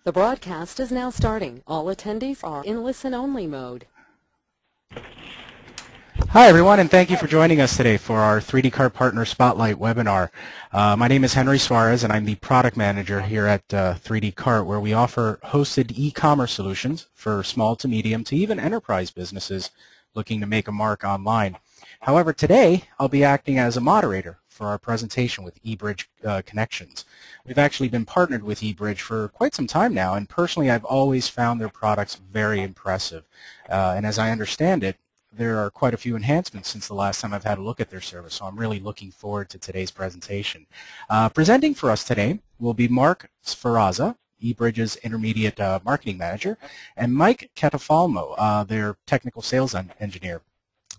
The broadcast is now starting. All attendees are in listen-only mode. Hi everyone, and thank you for joining us today for our 3DCart Partner Spotlight webinar. My name is Henry Suarez and I'm the product manager here at 3DCart, where we offer hosted e-commerce solutions for small to medium to even enterprise businesses looking to make a mark online. However, today I'll be acting as a moderator for our presentation with eBridge Connections. We've actually been partnered with eBridge for quite some time now, and personally I've always found their products very impressive. And as I understand it, there are quite a few enhancements since the last time I've had a look at their service, so I'm really looking forward to today's presentation. Presenting for us today will be Mark Sferrazza, eBridge's Intermediate Marketing Manager, and Mike Catafalmo, their Technical Sales Engineer.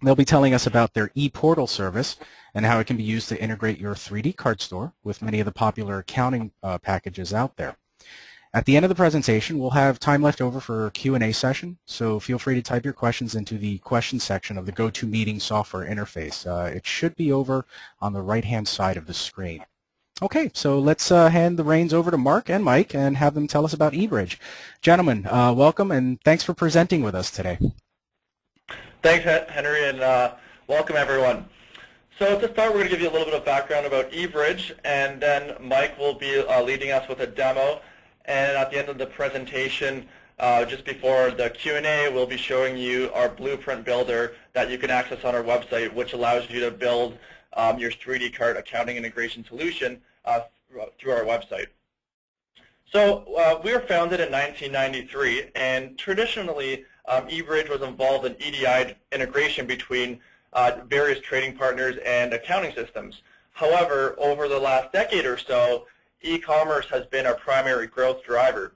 They'll be telling us about their e-portal service and how it can be used to integrate your 3DCart store with many of the popular accounting packages out there. At the end of the presentation, we'll have time left over for a Q&A session, so feel free to type your questions into the questions section of the GoToMeeting software interface. It should be over on the right-hand side of the screen. Okay, so let's hand the reins over to Mark and Mike and have them tell us about eBridge. Gentlemen, welcome and thanks for presenting with us today. Thanks, Henry, and welcome everyone. So to start, we're going to give you a little bit of background about eBridge, and then Mike will be leading us with a demo. And at the end of the presentation, just before the Q&A, we'll be showing you our blueprint builder that you can access on our website, which allows you to build your 3DCart accounting integration solution through our website. So we were founded in 1993, and traditionally, eBridge was involved in EDI integration between various trading partners and accounting systems. However, over the last decade or so, e-commerce has been our primary growth driver.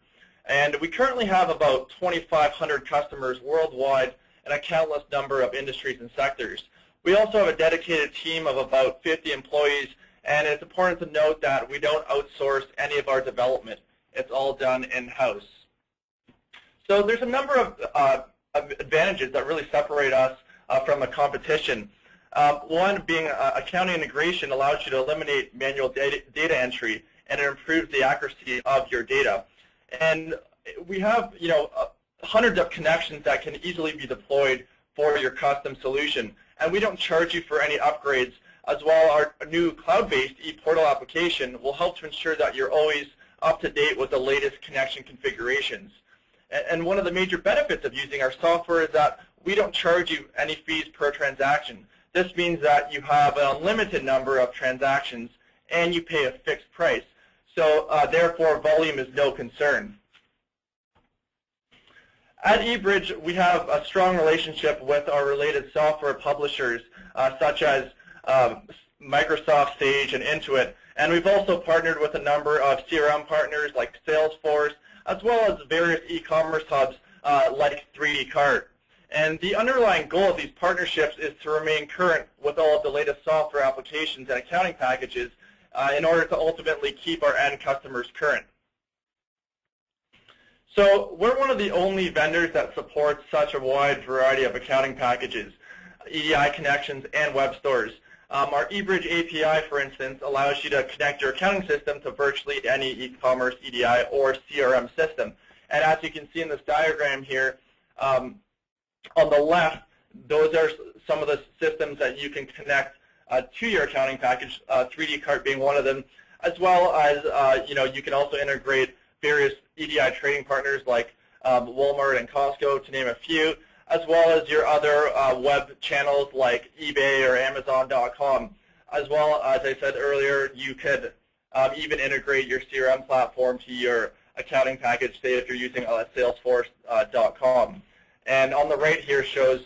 And we currently have about 2,500 customers worldwide and a countless number of industries and sectors. We also have a dedicated team of about 50 employees, and it's important to note that we don't outsource any of our development. It's all done in-house. So there's a number of advantages that really separate us from the competition. One being accounting integration allows you to eliminate manual data entry, and it improves the accuracy of your data. And we have, hundreds of connections that can easily be deployed for your custom solution. And we don't charge you for any upgrades. As well, our new cloud-based e-portal application will help to ensure that you're always up to date with the latest connection configurations. And one of the major benefits of using our software is that we don't charge you any fees per transaction. This means that you have an unlimited number of transactions and you pay a fixed price. So therefore, volume is no concern. At eBridge, we have a strong relationship with our related software publishers, such as Microsoft, Sage, and Intuit. And we've also partnered with a number of CRM partners like Salesforce, as well as various e-commerce hubs like 3DCart. And the underlying goal of these partnerships is to remain current with all of the latest software applications and accounting packages in order to ultimately keep our end customers current. So we're one of the only vendors that supports such a wide variety of accounting packages, EDI connections, and web stores. Our eBridge API, for instance, allows you to connect your accounting system to virtually any e-commerce EDI or CRM system. And as you can see in this diagram here, on the left, those are some of the systems that you can connect to your accounting package, 3DCart being one of them, as well as you can also integrate various EDI trading partners like Walmart and Costco, to name a few, as well as your other web channels like eBay or Amazon.com. As well, as I said earlier, you could even integrate your CRM platform to your accounting package, say if you're using Salesforce.com. And on the right here shows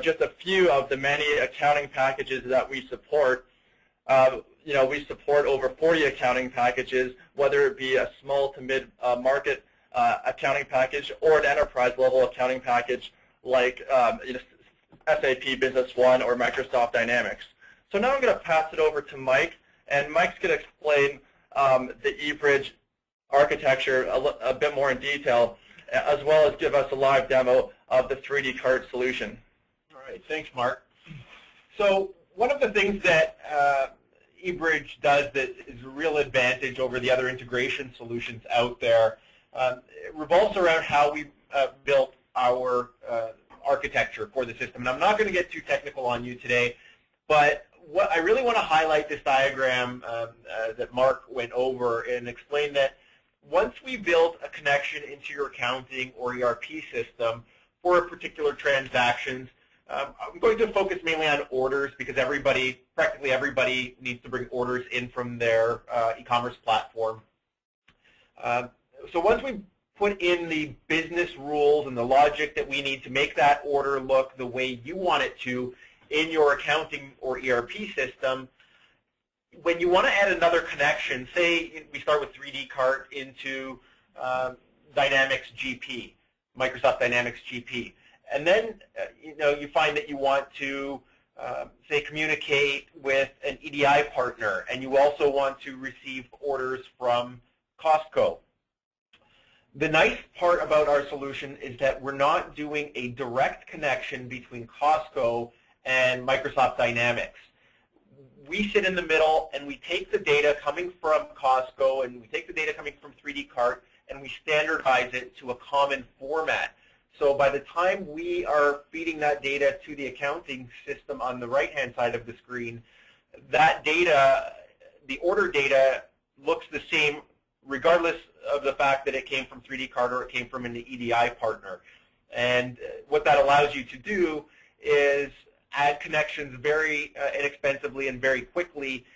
just a few of the many accounting packages that we support. We support over 40 accounting packages, whether it be a small to mid-market accounting package or an enterprise-level accounting package like SAP Business One or Microsoft Dynamics. So now I'm going to pass it over to Mike, and Mike's going to explain the eBridge architecture a bit more in detail, as well as give us a live demo of the 3DCart solution. All right, thanks, Mark. So one of the things that eBridge does that is a real advantage over the other integration solutions out there it revolves around how we built our architecture for the system. And I'm not going to get too technical on you today, but what I really want to highlight this diagram that Mark went over and explain that once we build a connection into your accounting or ERP system for a particular transactions, I'm going to focus mainly on orders because practically everybody needs to bring orders in from their e-commerce platform. So once we put in the business rules and the logic that we need to make that order look the way you want it to in your accounting or ERP system, when you want to add another connection, say we start with 3DCart into Dynamics GP, Microsoft Dynamics GP, and then you find that you want to say communicate with an EDI partner, and you also want to receive orders from Costco. The nice part about our solution is that we're not doing a direct connection between Costco and Microsoft Dynamics. We sit in the middle and we take the data coming from Costco and we take the data coming from 3DCart and we standardize it to a common format. So by the time we are feeding that data to the accounting system on the right-hand side of the screen, that data, the order data, looks the same regardless of the fact that it came from 3DCart or it came from an EDI partner. And what that allows you to do is add connections very inexpensively and very quickly,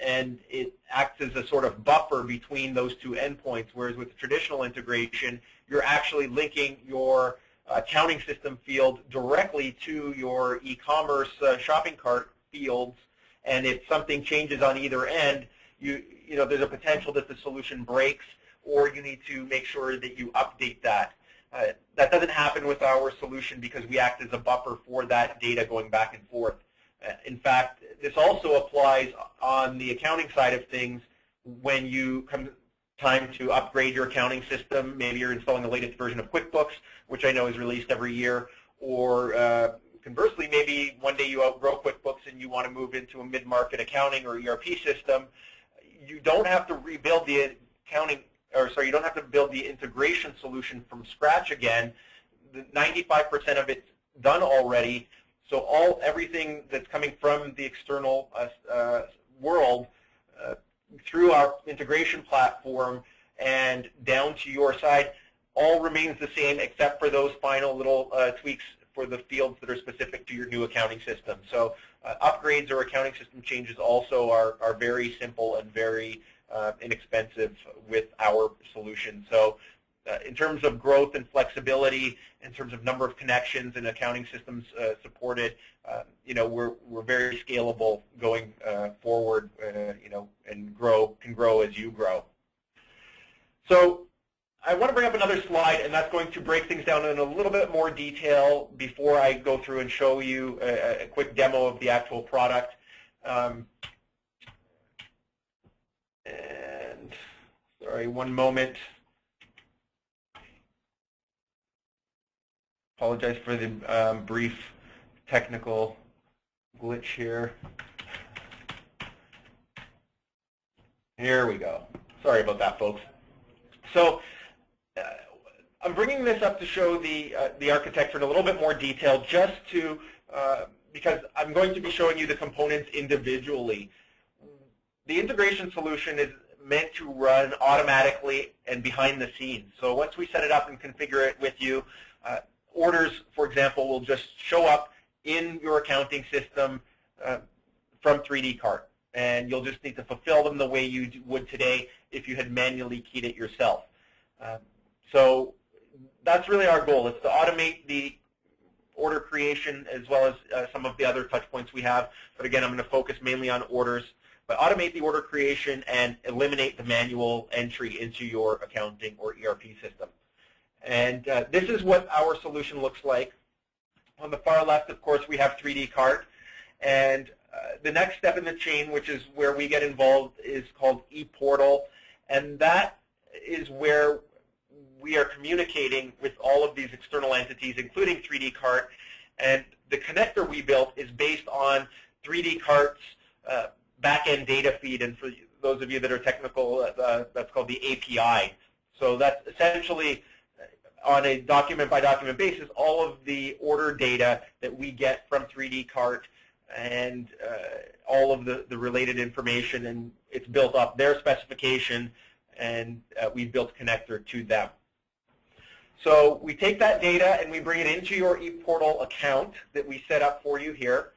and it acts as a sort of buffer between those two endpoints, whereas with traditional integration, you're actually linking your accounting system field directly to your e-commerce shopping cart fields, and if something changes on either end, there's a potential that the solution breaks, or you need to make sure that you update that. That doesn't happen with our solution because we act as a buffer for that data going back and forth. In fact, this also applies on the accounting side of things when you come time to upgrade your accounting system. Maybe you're installing the latest version of QuickBooks, which I know is released every year, or conversely, maybe one day you outgrow QuickBooks and you want to move into a mid-market accounting or ERP system. You don't have to rebuild the you don't have to build the integration solution from scratch again. 95% of it's done already. So everything that's coming from the external world through our integration platform and down to your side all remains the same except for those final little tweaks for the fields that are specific to your new accounting system. So upgrades or accounting system changes also are very simple and very inexpensive with our solution. So in terms of growth and flexibility, in terms of number of connections and accounting systems supported, we're very scalable going forward, and can grow as you grow. So I want to bring up another slide, and that's going to break things down in a little bit more detail before I go through and show you a quick demo of the actual product. And sorry, one moment. Apologize for the brief technical glitch here. Here we go. Sorry about that, folks. So I'm bringing this up to show the architecture in a little bit more detail, just to because I'm going to be showing you the components individually. The integration solution is meant to run automatically and behind the scenes. So once we set it up and configure it with you, orders, for example, will just show up in your accounting system from 3DCart. And you'll just need to fulfill them the way you would today if you had manually keyed it yourself. So that's really our goal. It's to automate the order creation as well as some of the other touch points we have. But again, I'm going to focus mainly on orders. But automate the order creation and eliminate the manual entry into your accounting or ERP system. And this is what our solution looks like. On the far left, of course, we have 3DCart. And the next step in the chain, which is where we get involved, is called ePortal. And that is where we are communicating with all of these external entities, including 3DCart. And the connector we built is based on 3DCart's back-end data feed. And for those of you that are technical, that's called the API. So that's essentially, on a document-by-document basis, all of the order data that we get from 3DCart and all of the related information, and it's built off their specification, and we've built a connector to them. So we take that data and we bring it into your ePortal account that we set up for you here,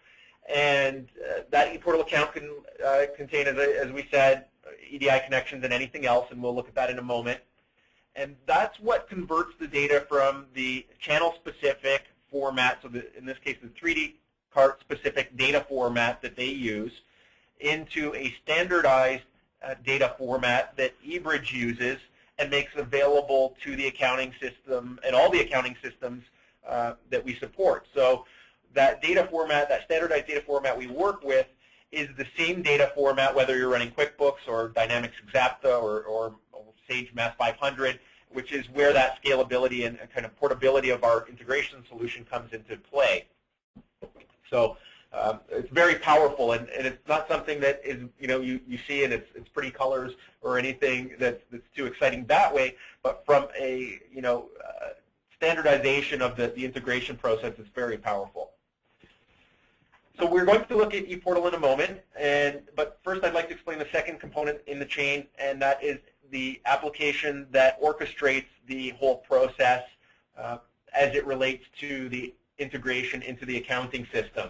and that ePortal account can contain, as we said, EDI connections and anything else, and we'll look at that in a moment. And that's what converts the data from the channel-specific format, so in this case the 3DCart-specific data format that they use, into a standardized data format that eBridge uses and makes available to the accounting system and all the accounting systems that we support. So that data format, that standardized data format we work with, is the same data format whether you're running QuickBooks or Dynamics Exapta or Sage Mass 500, which is where that scalability and kind of portability of our integration solution comes into play. So it's very powerful, and it's not something that is, you see and it's pretty colors or anything that's too exciting that way, but from a standardization of the integration process, it's very powerful. So we're going to look at ePortal in a moment, but first I'd like to explain the second component in the chain, and that is the application that orchestrates the whole process as it relates to the integration into the accounting system.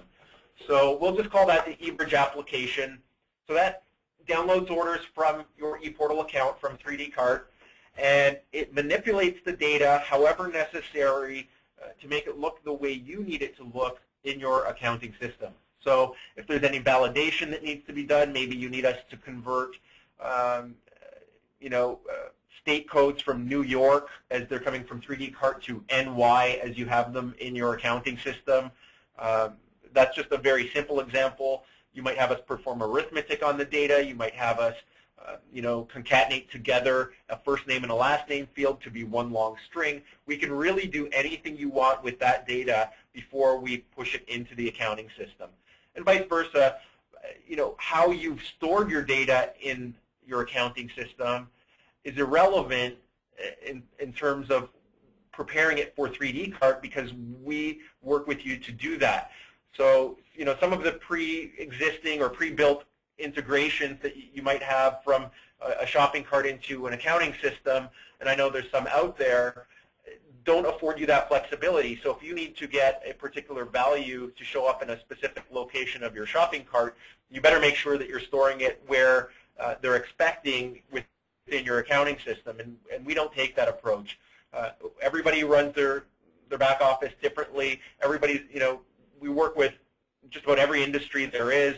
So we'll just call that the eBridge application. So that downloads orders from your ePortal account from 3DCart, and it manipulates the data however necessary to make it look the way you need it to look in your accounting system. So if there's any validation that needs to be done, maybe you need us to convert state codes from New York as they're coming from 3DCart to NY as you have them in your accounting system. That's just a very simple example. You might have us perform arithmetic on the data. You might have us concatenate together a first name and a last name field to be one long string. We can really do anything you want with that data before we push it into the accounting system. And vice versa, how you've stored your data in your accounting system is irrelevant in terms of preparing it for 3DCart, because we work with you to do that. So, some of the pre-existing or pre-built integrations that you might have from a shopping cart into an accounting system, and I know there's some out there, don't afford you that flexibility. So if you need to get a particular value to show up in a specific location of your shopping cart, you better make sure that you're storing it where they're expecting within your accounting system, and we don't take that approach. Everybody runs their back office differently. Everybody's, we work with just about every industry there is,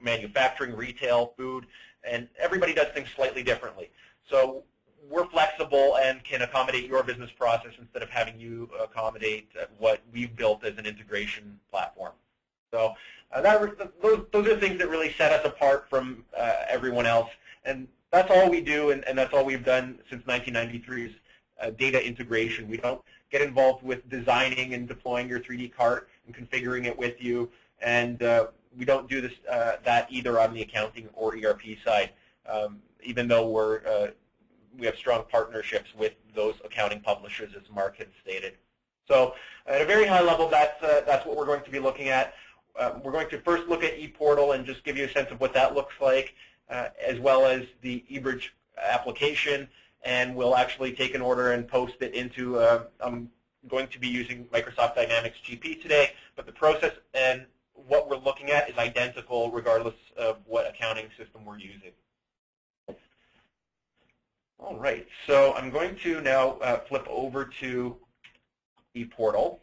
manufacturing, retail, food, and everybody does things slightly differently. So we're flexible and can accommodate your business process instead of having you accommodate what we've built as an integration platform. So those are things that really set us apart from everyone else, and that's all we do, and that's all we've done since 1993 is data integration. We don't get involved with designing and deploying your 3DCart and configuring it with you, and we don't do this that either on the accounting or ERP side, even though we have strong partnerships with those accounting publishers, as Mark had stated. So at a very high level, that's what we're going to be looking at. We're going to first look at ePortal and just give you a sense of what that looks like, as well as the eBridge application, and we'll actually take an order and post it into, I'm going to be using Microsoft Dynamics GP today, but the process and what we're looking at is identical regardless of what accounting system we're using. All right, so I'm going to now flip over to ePortal.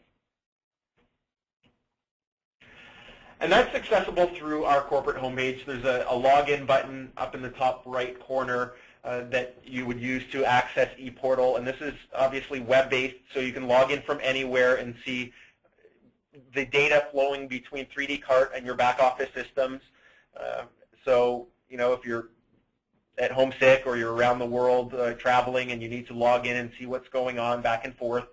And that's accessible through our corporate homepage. There's a login button up in the top right corner that you would use to access ePortal. And this is obviously web-based, so you can log in from anywhere and see the data flowing between 3DCart and your back office systems. So, if you're at home sick or you're around the world traveling and you need to log in and see what's going on back and forth,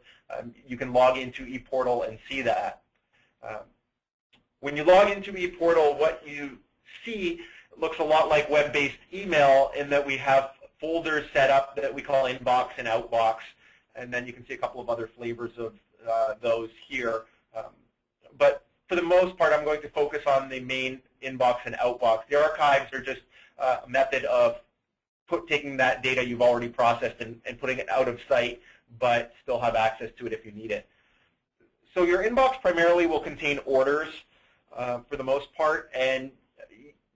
you can log into ePortal and see that. When you log into ePortal, what you see looks a lot like web-based email in that we have folders set up that we call inbox and outbox, and then you can see a couple of other flavors of those here. But for the most part, I'm going to focus on the main inbox and outbox. The archives are just a method of taking that data you've already processed and putting it out of sight, but still have access to it if you need it. So your inbox primarily will contain orders for the most part, and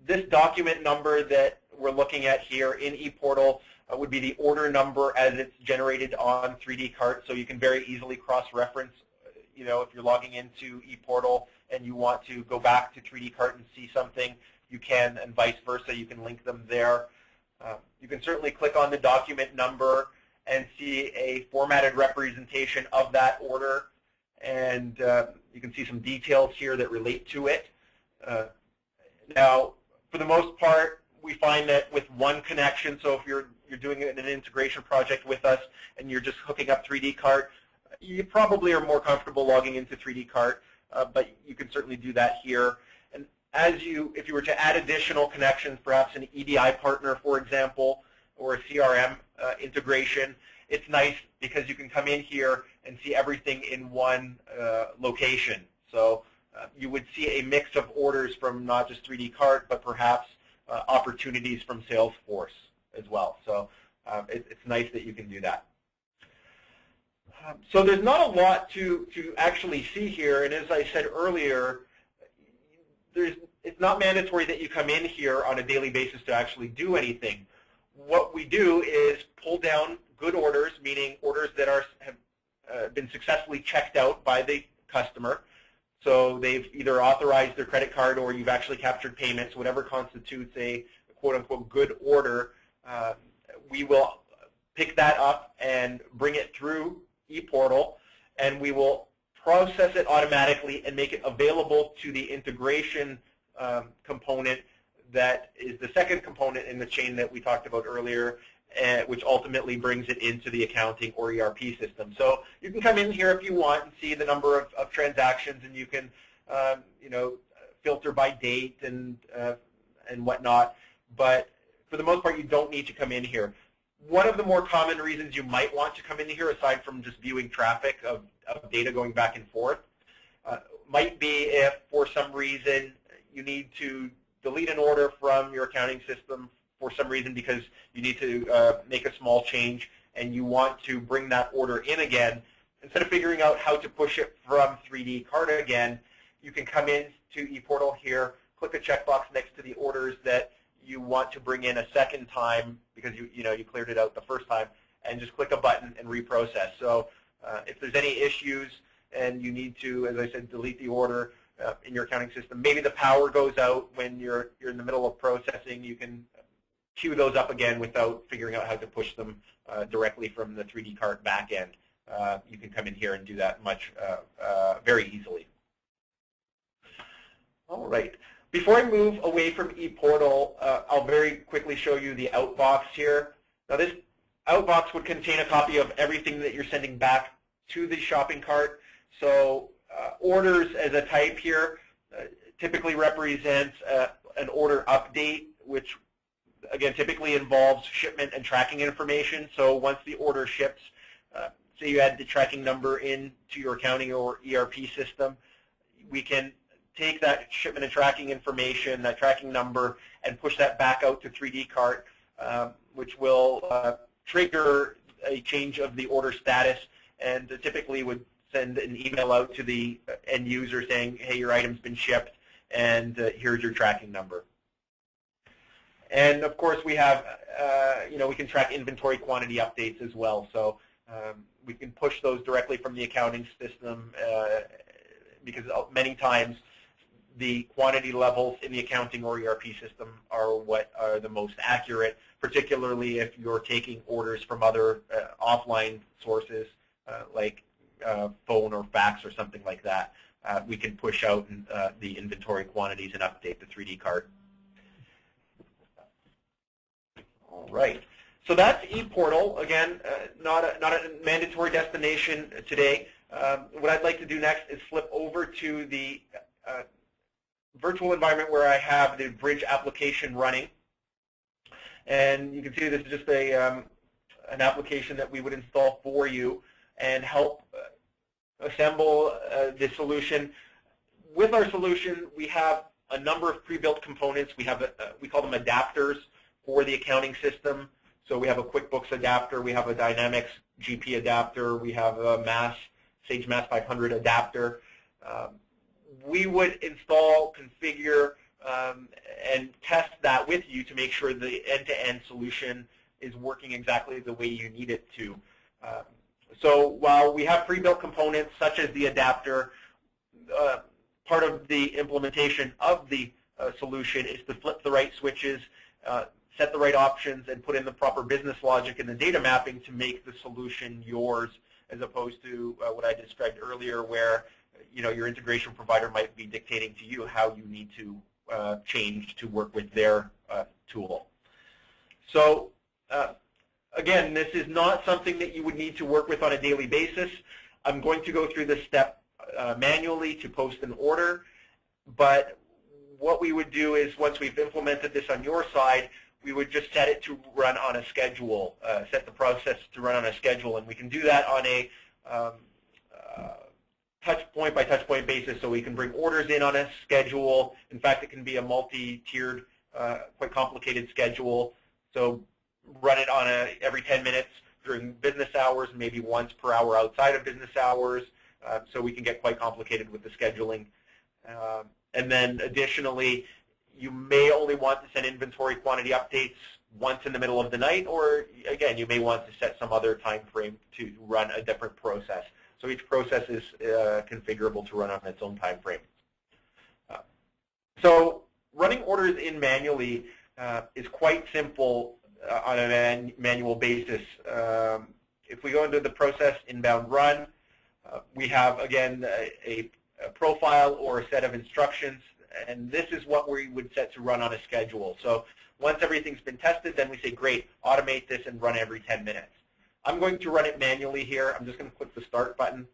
this document number that we're looking at here in ePortal would be the order number as it's generated on 3DCart, so you can very easily cross-reference. You know, if you're logging into ePortal and you want to go back to 3DCart and see something, you can, and vice versa. You can link them there. You can certainly click on the document number and see a formatted representation of that order, and you can see some details here that relate to it. Now, for the most part, we find that with one connection, so if you're doing an integration project with us and you're just hooking up 3DCart, you probably are more comfortable logging into 3DCart, but you can certainly do that here. And if you were to add additional connections, perhaps an EDI partner, for example, or a CRM integration, it's nice because you can come in here and see everything in one location. So you would see a mix of orders from not just 3DCart, but perhaps opportunities from Salesforce as well. So it's nice that you can do that. So there's not a lot to actually see here, and as I said earlier, it's not mandatory that you come in here on a daily basis to actually do anything. What we do is pull down good orders, meaning orders that have been successfully checked out by the customer. So they've either authorized their credit card or you've actually captured payments, whatever constitutes a quote-unquote good order. We will pick that up and bring it through ePortal, and we will process it automatically and make it available to the integration component that is the second component in the chain that we talked about earlier, which ultimately brings it into the accounting or ERP system. So you can come in here if you want and see the number of transactions, and you can you know, filter by date and whatnot. But for the most part, you don't need to come in here. One of the more common reasons you might want to come in here, aside from just viewing traffic of data going back and forth, might be if for some reason you need to delete an order from your accounting system for some reason because you need to make a small change and you want to bring that order in again. Instead of figuring out how to push it from 3DCart again, you can come in to ePortal here, click a checkbox next to the orders that you want to bring in a second time because you cleared it out the first time, and just click a button and reprocess. So if there's any issues and you need to, as I said, delete the order in your accounting system, maybe the power goes out when you're in the middle of processing, you can queue those up again without figuring out how to push them directly from the 3DCart backend. You can come in here and do that very easily. All right. Before I move away from ePortal, I'll very quickly show you the outbox here. Now this outbox would contain a copy of everything that you're sending back to the shopping cart. So orders as a type here typically represents an order update, which again typically involves shipment and tracking information. So once the order ships, say you add the tracking number into your accounting or ERP system, we can take that shipment and tracking information, that tracking number, and push that back out to 3DCart, which will trigger a change of the order status, and typically would send an email out to the end user saying, hey, your item's been shipped, and here's your tracking number. And of course, we have, we can track inventory quantity updates as well. So we can push those directly from the accounting system because many times the quantity levels in the accounting or ERP system are what are the most accurate, particularly if you're taking orders from other offline sources like phone or fax or something like that. We can push out the inventory quantities and update the 3DCart. All right. So that's ePortal. Again, not a mandatory destination today. What I'd like to do next is flip over to the virtual environment where I have the Bridge application running. And you can see this is just an application that we would install for you and help assemble the solution. With our solution, we have a number of pre-built components. We have we call them adapters for the accounting system. So we have a QuickBooks adapter, we have a Dynamics GP adapter, we have a Sage Mass 500 adapter. We would install, configure, and test that with you to make sure the end-to-end solution is working exactly the way you need it to. So while we have pre-built components such as the adapter, part of the implementation of the solution is to flip the right switches, set the right options, and put in the proper business logic and the data mapping to make the solution yours, as opposed to what I described earlier, where your integration provider might be dictating to you how you need to change to work with their tool. So again, this is not something that you would need to work with on a daily basis. I'm going to go through this step manually to post an order, but what we would do is once we've implemented this on your side, we would just set it to run on a schedule, set the process to run on a schedule, and we can do that on a touch point by touch point basis, so we can bring orders in on a schedule. In fact, it can be a multi-tiered, quite complicated schedule, so run it on every 10 minutes during business hours, maybe once per hour outside of business hours, so we can get quite complicated with the scheduling. And then additionally, you may only want to send inventory quantity updates once in the middle of the night, or again, you may want to set some other time frame to run a different process. So each process is configurable to run on its own time frame. So running orders in manually is quite simple on a manual basis. If we go into the process inbound run, we have, again, a profile or a set of instructions, and this is what we would set to run on a schedule. So once everything's been tested, then we say, great, automate this and run every 10 minutes. I'm going to run it manually here. I'm just going to click the start button.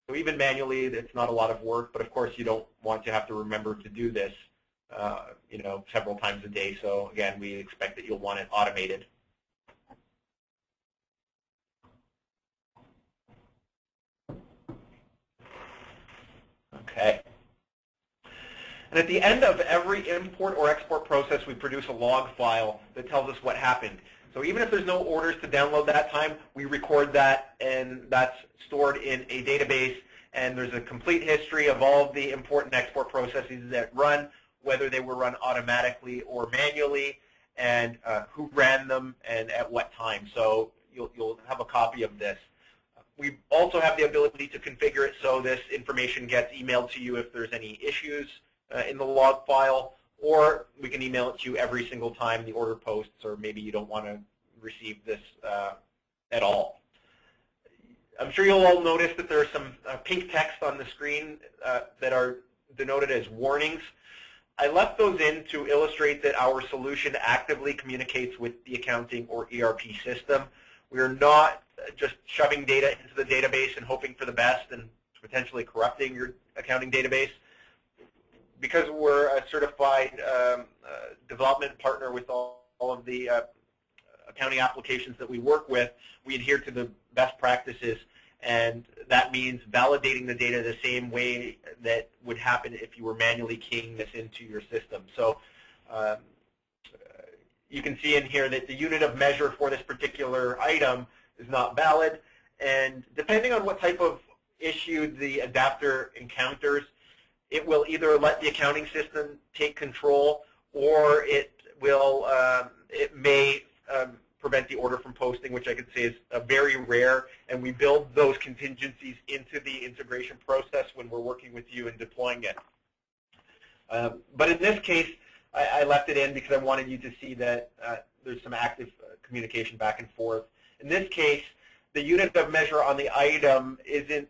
So even manually, it's not a lot of work, but of course you don't want to have to remember to do this several times a day. So again, we expect that you'll want it automated. Okay. And at the end of every import or export process, we produce a log file that tells us what happened. So even if there's no orders to download that time, we record that, and that's stored in a database, and there's a complete history of all of the import and export processes that run, whether they were run automatically or manually, and who ran them and at what time. So you'll have a copy of this. We also have the ability to configure it so this information gets emailed to you if there's any issues in the log file, or we can email it to you every single time the order posts, or maybe you don't want to receive this at all. I'm sure you'll all notice that there's some pink text on the screen that are denoted as warnings. I left those in to illustrate that our solution actively communicates with the accounting or ERP system. We're not just shoving data into the database and hoping for the best and potentially corrupting your accounting database. Because we're a certified development partner with all of the accounting applications that we work with, we adhere to the best practices, and that means validating the data the same way that would happen if you were manually keying this into your system. So you can see in here that the unit of measure for this particular item is not valid, and depending on what type of issue the adapter encounters, it will either let the accounting system take control, or it will it may prevent the order from posting, which I could say is very rare, and we build those contingencies into the integration process when we're working with you and deploying it. But in this case, I left it in because I wanted you to see that there's some active communication back and forth. In this case, the unit of measure on the item isn't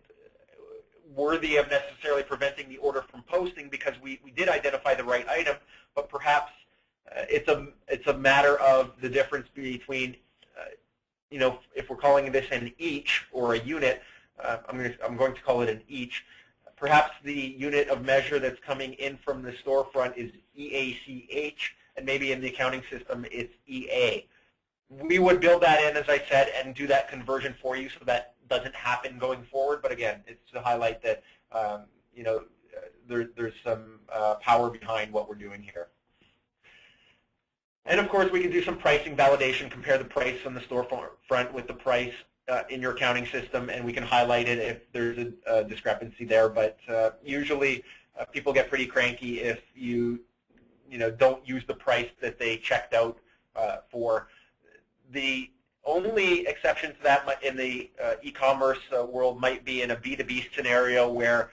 worthy of necessarily preventing the order from posting because we did identify the right item, but perhaps it's a matter of the difference between, if we're calling this an each or a unit, I'm going to call it an each. Perhaps the unit of measure that's coming in from the storefront is EACH, and maybe in the accounting system it's EA. We would build that in, as I said, and do that conversion for you so that doesn't happen going forward. But again, it's to highlight that you know, there's some power behind what we're doing here. And of course, we can do some pricing validation, compare the price on the storefront with the price in your accounting system, and we can highlight it if there's a discrepancy there. But usually, people get pretty cranky if you don't use the price that they checked out for. The only exception to that in the e-commerce world might be in a B2B scenario where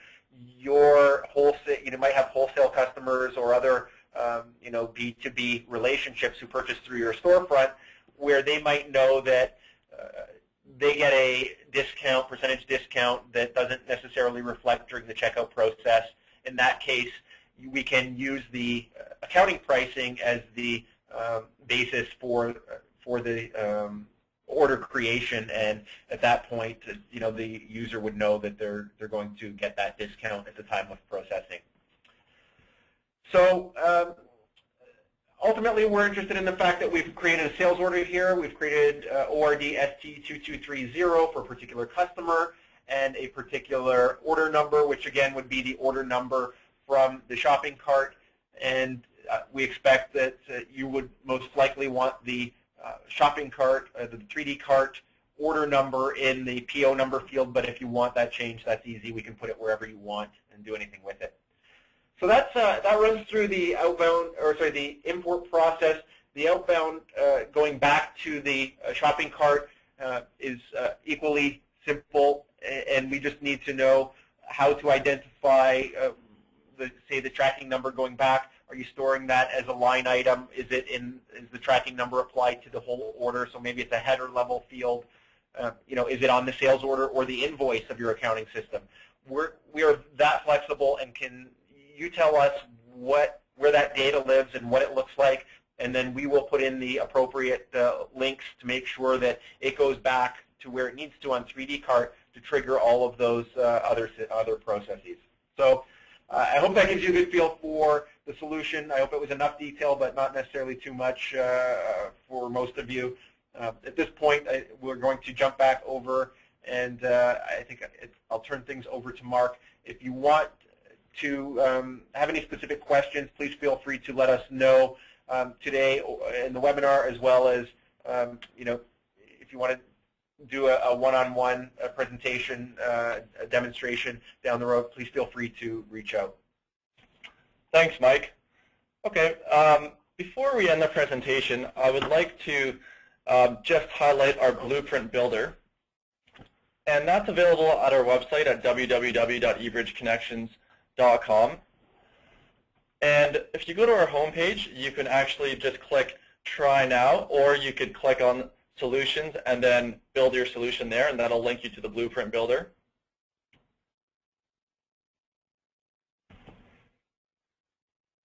your wholesale, you might have wholesale customers or other B2B relationships who purchase through your storefront, where they might know that they get a discount, percentage discount that doesn't necessarily reflect during the checkout process. In that case, we can use the accounting pricing as the basis for the order creation, and at that point, the user would know that they're going to get that discount at the time of processing. So ultimately, we're interested in the fact that we've created a sales order here. We've created ORD ST2230 for a particular customer and a particular order number, which again would be the order number from the shopping cart. And we expect that you would most likely want the shopping cart, the 3DCart order number in the PO number field, but if you want that changed, that's easy. We can put it wherever you want and do anything with it. So that runs through the the import process. The outbound going back to the shopping cart is equally simple, and we just need to know how to identify the tracking number going back. Are you storing that as a line item? Is the tracking number applied to the whole order? So maybe it's a header level field. Is it on the sales order or the invoice of your accounting system? We are that flexible, and can you tell us where that data lives and what it looks like, and then we will put in the appropriate links to make sure that it goes back to where it needs to on 3DCart to trigger all of those other processes. So I hope that gives you a good feel for the solution. I hope it was enough detail, but not necessarily too much for most of you. At this point, we're going to jump back over, and I think I'll turn things over to Mark. If you want to have any specific questions, please feel free to let us know today in the webinar, as well as if you want to do a one-on-one presentation, a demonstration down the road, please feel free to reach out. Thanks, Mike. Okay, before we end the presentation, I would like to just highlight our blueprint builder. And that's available at our website at www.ebridgeconnections.com. And if you go to our homepage, you can actually just click Try Now, or you could click on Solutions and then build your solution there, and that'll link you to the blueprint builder.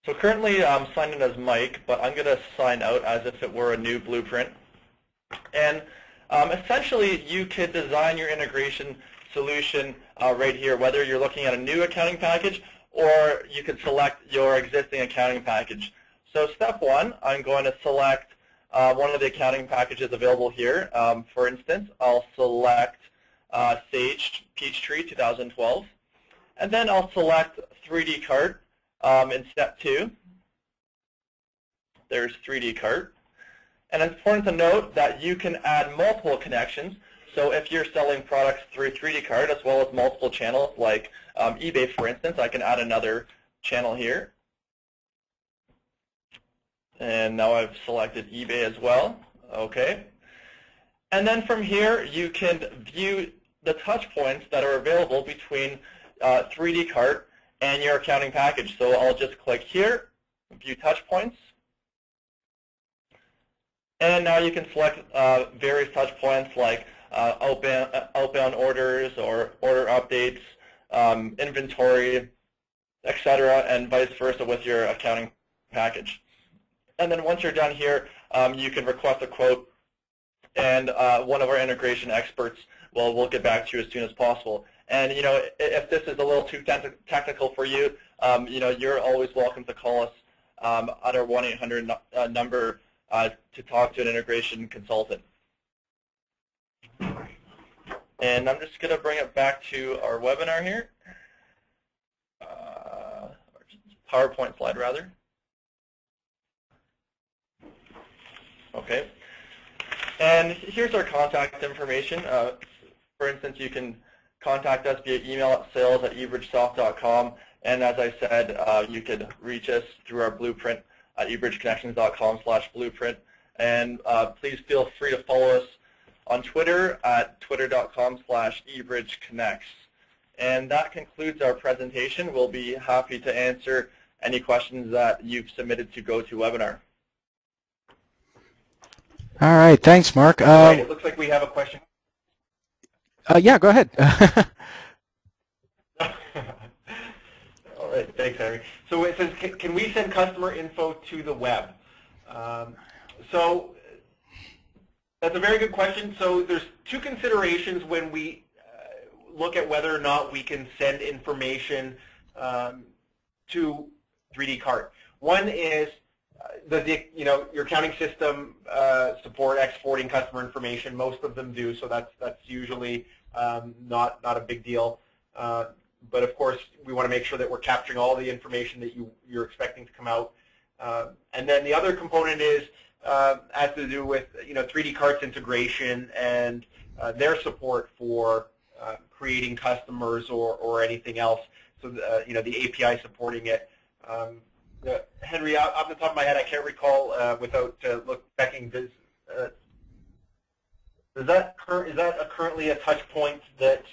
So currently I'm signed in as Mike, but I'm going to sign out as if it were a new blueprint. And essentially, you could design your integration solution right here, whether you're looking at a new accounting package or you could select your existing accounting package. So step one, I'm going to select one of the accounting packages available here. For instance, I'll select Sage Peachtree 2012, and then I'll select 3DCart in step two. There's 3DCart. And it's important to note that you can add multiple connections. So if you're selling products through 3DCart as well as multiple channels, like eBay, for instance, I can add another channel here. And now I've selected eBay as well. Okay. And then from here, you can view the touch points that are available between 3DCart and your accounting package. So I'll just click here, view touch points. And now you can select various touch points like outbound orders or order updates, inventory, etc., and vice versa with your accounting package. And then once you're done here, you can request a quote, and one of our integration experts will get back to you as soon as possible. And if this is a little too technical for you, you're always welcome to call us at our 1-800 number to talk to an integration consultant. And I'm just going to bring it back to our webinar here. PowerPoint slide, rather. Okay. And here's our contact information. For instance, you can contact us via email at sales@ebridgesoft.com. And as I said, you could reach us through our blueprint at ebridgeconnections.com/blueprint. And please feel free to follow us on Twitter at twitter.com/ebridgeconnects. And that concludes our presentation. We'll be happy to answer any questions that you've submitted to GoToWebinar. All right, thanks, Mark. Right, it looks like we have a question. Yeah, go ahead. All right, thanks, Henry. So it says, can we send customer info to the web? So that's a very good question. So there's two considerations when we look at whether or not we can send information to 3DCart. One is, does your accounting system support exporting customer information? Most of them do, so that's usually not a big deal. But of course, we want to make sure that we're capturing all the information that you're expecting to come out. And then the other component is has to do with 3DCart's integration and their support for creating customers or anything else. So the API supporting it. Henry, off the top of my head, I can't recall without checking. Is that currently a touch point that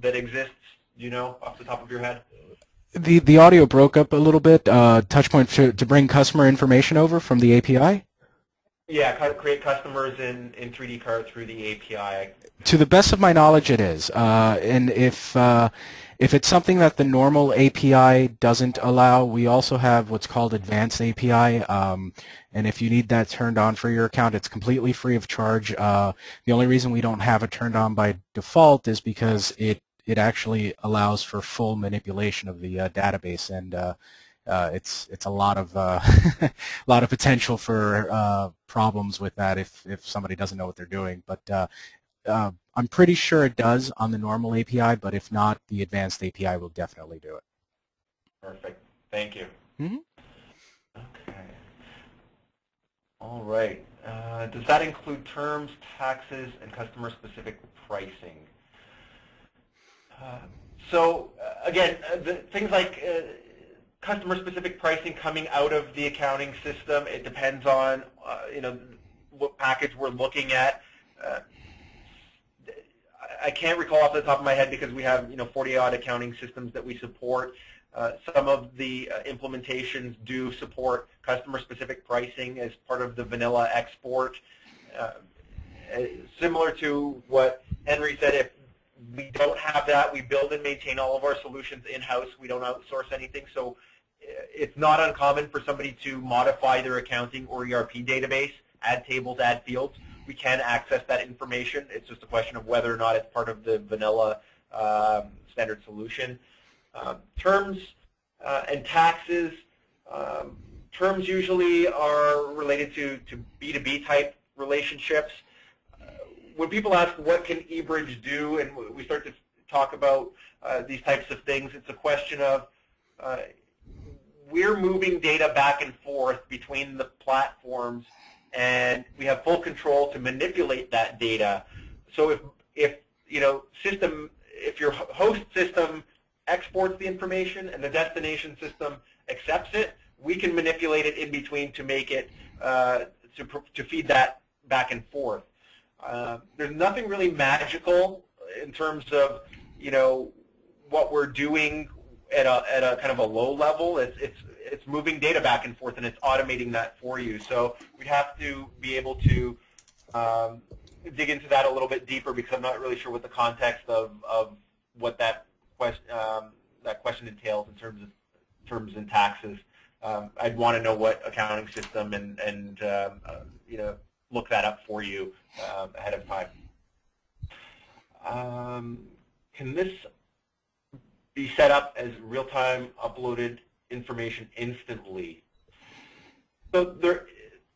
exists? Do you know off the top of your head? The audio broke up a little bit. Touch point to bring customer information over from the API? Yeah, create customers in 3DCart through the API. To the best of my knowledge, it is. And if it's something that the normal API doesn't allow, we also have what's called Advanced API. And if you need that turned on for your account, it's completely free of charge. The only reason we don't have it turned on by default is because it actually allows for full manipulation of the database, and it's a lot of lot of potential for problems with that if somebody doesn't know what they're doing. But I'm pretty sure it does on the normal API, but if not, the advanced API will definitely do it. Perfect. Thank you. Mm-hmm. Okay. All right. Does that include terms, taxes, and customer-specific pricing? So again, things like customer-specific pricing coming out of the accounting system, it depends on what package we're looking at. I can't recall off the top of my head because we have 40-odd accounting systems that we support. Some of the implementations do support customer-specific pricing as part of the vanilla export. Similar to what Henry said, if we don't have that, we build and maintain all of our solutions in-house. We don't outsource anything. So it's not uncommon for somebody to modify their accounting or ERP database, add tables, add fields. We can access that information. It's just a question of whether or not it's part of the vanilla standard solution. Terms and taxes. Terms usually are related to B2B type relationships. When people ask what can eBridge do, and we start to talk about these types of things, it's a question of we're moving data back and forth between the platforms, and we have full control to manipulate that data. So if your host system exports the information and the destination system accepts it, we can manipulate it in between to make it to feed that back and forth. There's nothing really magical in terms of what we're doing at a kind of a low level. It's moving data back and forth, and it's automating that for you. So we'd have to be able to dig into that a little bit deeper, because I'm not really sure what the context of what that question entails in terms of terms and taxes. I'd want to know what accounting system and look that up for you ahead of time. Can this be set up as real-time uploaded information instantly? So there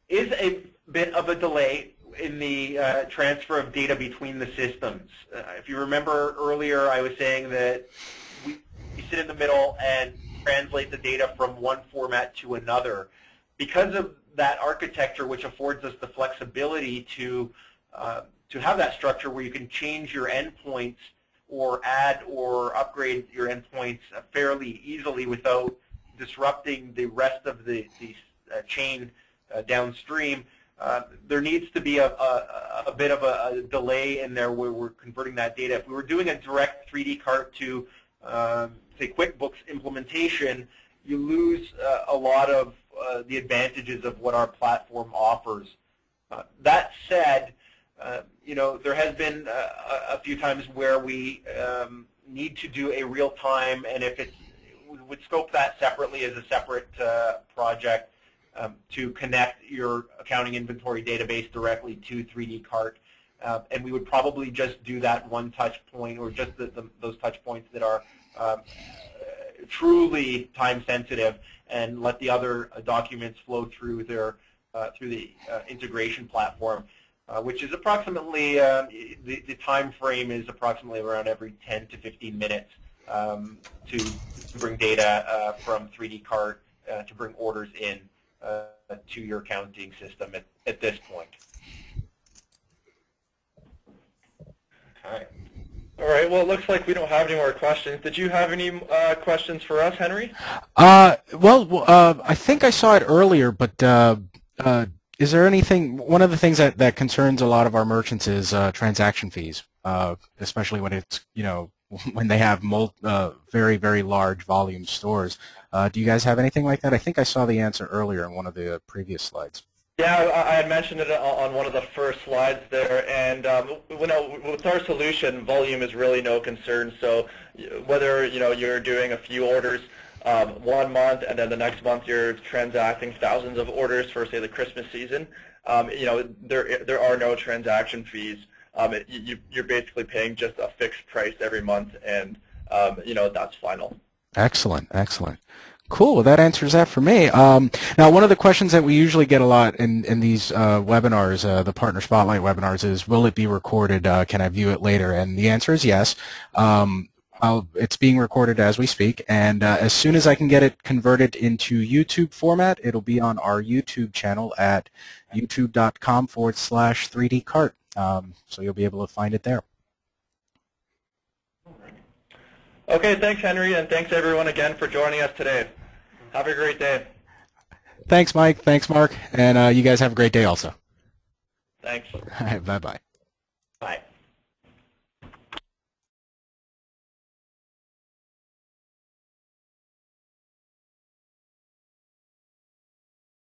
is a bit of a delay in the transfer of data between the systems. If you remember earlier, I was saying that we sit in the middle and translate the data from one format to another. Because of that architecture, which affords us the flexibility to have that structure where you can change your endpoints or add or upgrade your endpoints fairly easily without disrupting the rest of the chain downstream, there needs to be a bit of a delay in there where we're converting that data. If we were doing a direct 3DCart to, say, QuickBooks implementation, you lose a lot of the advantages of what our platform offers. That said, there has been a few times where we need to do a real-time, and if it's, we would scope that separately as a separate project to connect your accounting inventory database directly to 3DCart. And we would probably just do that one touch point, or just those touch points that are truly time sensitive, and let the other documents flow through their through the integration platform, which is approximately the time frame is approximately around every 10 to 15 minutes to bring data from 3DCart to bring orders in to your accounting system at this point. Okay. All right, well, it looks like we don't have any more questions. Did you have any questions for us, Henry? I think I saw it earlier, but is there anything, one of the things that concerns a lot of our merchants is transaction fees, especially when it's, when they have very, very large volume stores. Do you guys have anything like that? I think I saw the answer earlier in one of the previous slides. Yeah, I had mentioned it on one of the first slides there, and with our solution, volume is really no concern. So whether you're doing a few orders 1 month, and then the next month you're transacting thousands of orders for, say, the Christmas season, there are no transaction fees. You're basically paying just a fixed price every month, and that's final. Excellent, excellent. Cool. Well, that answers that for me. Now, one of the questions that we usually get a lot in these webinars, the Partner Spotlight webinars, is, will it be recorded? Can I view it later? And the answer is yes. It's being recorded as we speak, and as soon as I can get it converted into YouTube format, it'll be on our YouTube channel at youtube.com/3dcart. So you'll be able to find it there. Okay, thanks, Henry, and thanks everyone again for joining us today. Have a great day. Thanks, Mike. Thanks, Mark. And you guys have a great day also. Thanks. All right, bye-bye. Bye.